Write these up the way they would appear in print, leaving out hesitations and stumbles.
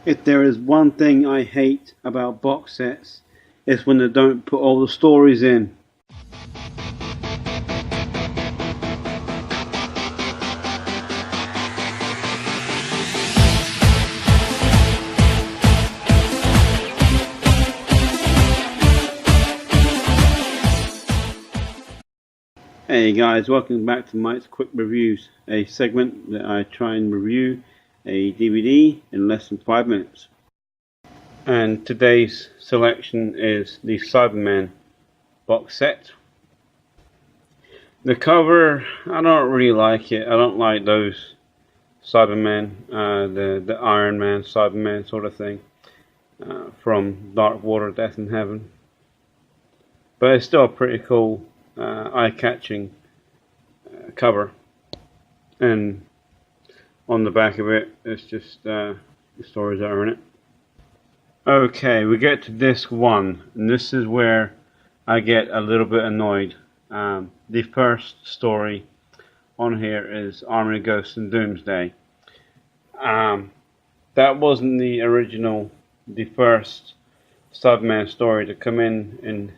If there is one thing I hate about box sets, it's when they don't put all the stories in. Hey guys, welcome back to Mike's Quick Reviews, a segment that I try and review a DVD in less than 5 minutes. And today's selection is the Cybermen box set. The cover, I don't really like it. I don't like those Cybermen, the Iron Man, Cyberman sort of thing, from Dark Water, Death in Heaven. But it's still a pretty cool, eye-catching cover, and on the back of it, it's just the stories that are in it. Okay, we get to disc 1, and this is where I get a little bit annoyed. The first story on here is Army of Ghosts and Doomsday. That wasn't the original, the first Cyberman story to come in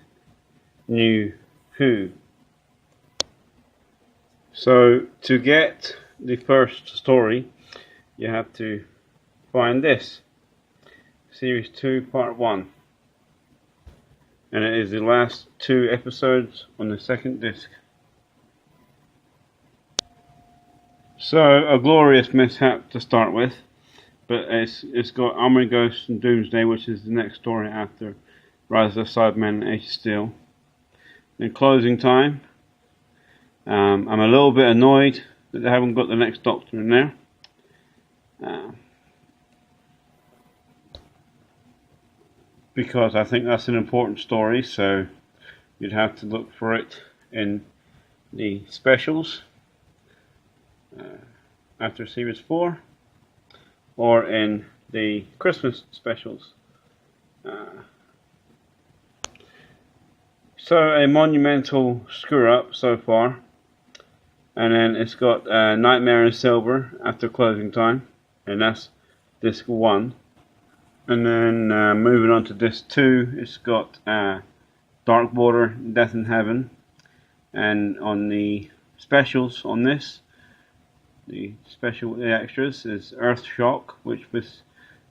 New Who. So to get the first story, you have to find this, Series 2, Part 1. And it is the last 2 episodes on the second disc. So, a glorious mishap to start with, but it's got Army of Ghosts and Doomsday, which is the next story after Rise of the Cybermen and Age of Steel. In closing time, I'm a little bit annoyed that they haven't got the next Doctor in there. Because I think that's an important story, so you'd have to look for it in the specials after Series 4 or in the Christmas specials. So a monumental screw up so far, and then it's got Nightmare in Silver after closing time, and that's disc 1. And then moving on to disc 2, it's got Dark Water, Death in Heaven, and on the specials on this, the extras is Earth Shock, which was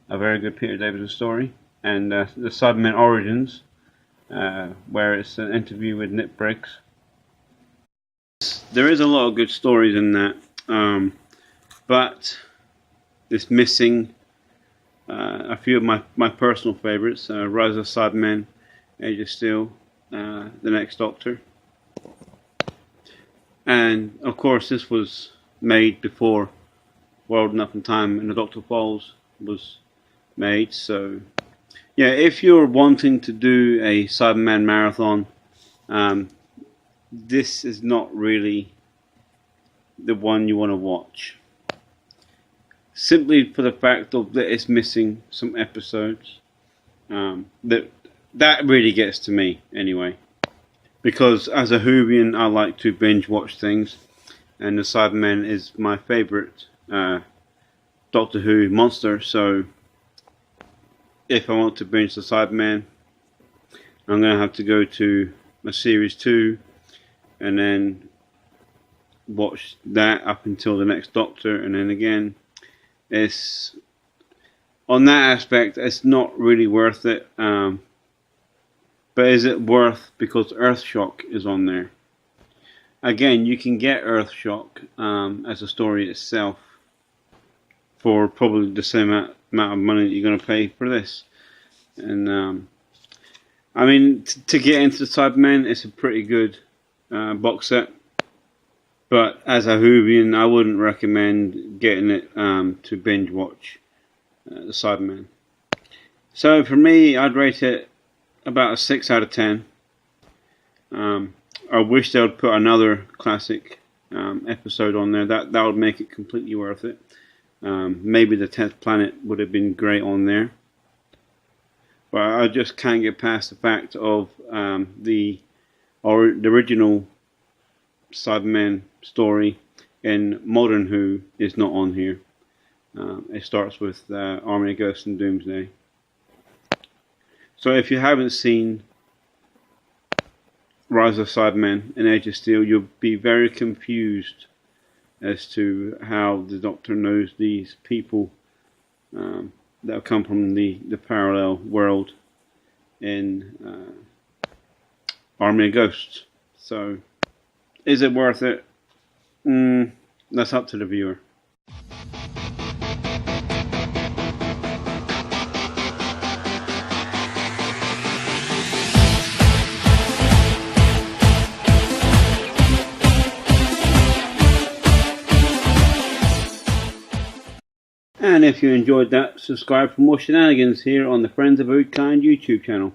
a very good Peter Davison story, and the Cybermen Origins, where it's an interview with Nick Briggs. There is a lot of good stories in that, but it's missing a few of my personal favourites, Rise of Cybermen, Age of Steel, The Next Doctor. And of course this was made before World Enough in Time and the Doctor Falls was made, so yeah, if you're wanting to do a Cyberman marathon, this is not really the one you want to watch. Simply for the fact of that it's missing some episodes. That really gets to me anyway. Because as a Whovian, I like to binge watch things, and the Cybermen is my favourite Doctor Who monster, so if I want to binge the Cybermen, I'm going to have to go to my Series 2 and then watch that up until the next Doctor, and then again. It's on that aspect, it's not really worth it. But is it worth because Earthshock is on there? Again, you can get Earthshock as a story itself for probably the same amount of money that you're going to pay for this. And I mean, to get into the Cybermen, it's a pretty good box set. But as a Whovian, I wouldn't recommend getting it to binge watch the Cybermen. So for me, I'd rate it about a 6 out of 10. I wish they would put another classic episode on there. That would make it completely worth it. Maybe the 10th Planet would have been great on there. But I just can't get past the fact of the original Cybermen story in Modern Who is not on here. It starts with Army of Ghosts and Doomsday. So if you haven't seen Rise of Cybermen and Age of Steel, you'll be very confused as to how the Doctor knows these people that have come from the parallel world in Army of Ghosts. So, is it worth it? That's up to the viewer. And if you enjoyed that, subscribe for more shenanigans here on the Friends of Ood-Kind YouTube channel.